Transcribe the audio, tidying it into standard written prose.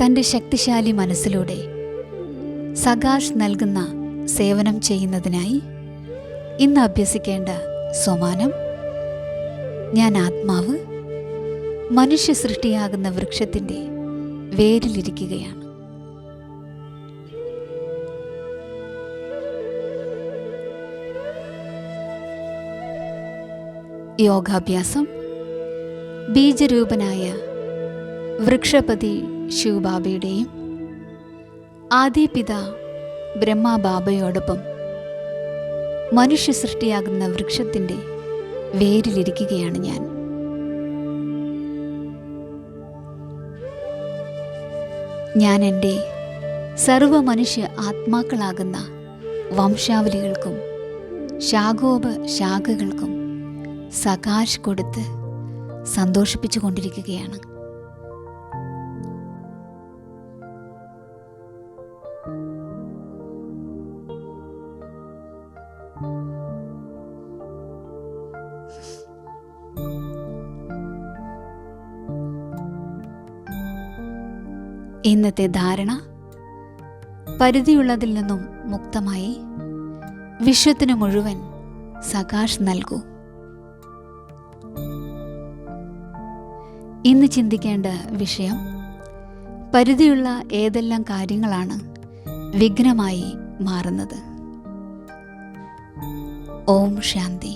തൻ്റെ ശക്തിശാലി മനസ്സിലൂടെ സകാഷ് നൽകുന്ന സേവനം ചെയ്യുന്നതിനായി ഇന്ന് അഭ്യസിക്കേണ്ട സോമാനം: ഞാൻ ആത്മാവ് മനുഷ്യ സൃഷ്ടിയാകുന്ന വൃക്ഷത്തിൻ്റെ വേരിലിരിക്കുകയാണ്. യോഗാഭ്യാസം: ബീജരൂപനായ വൃക്ഷപതി ശിവബാബയുടെയും ആദിപിത ബ്രഹ്മബാബയോടൊപ്പം മനുഷ്യ സൃഷ്ടിയാകുന്ന വൃക്ഷത്തിൻ്റെ വേരിലിരിക്കുകയാണ് ഞാൻ. ഞാൻ എൻ്റെ സർവമനുഷ്യ ആത്മാക്കളാകുന്ന വംശാവലികൾക്കും ശാഖോപശാഖകൾക്കും സകാശ് കൊടുത്ത് സന്തോഷിപ്പിച്ചു കൊണ്ടിരിക്കുകയാണ്. ഇന്നത്തെ ധാരണ: പരിധിയുള്ളതിൽ നിന്നും മുക്തമായി വിശ്വത്തിനു മുഴുവൻ സകാശ് നൽകൂ. ഇന്ന് ചിന്തിക്കേണ്ട വിഷയം: പരിധിയുള്ള ഏതെല്ലാം കാര്യങ്ങളാണ് വിഘ്നമായി മാറുന്നത്? ഓം ശാന്തി.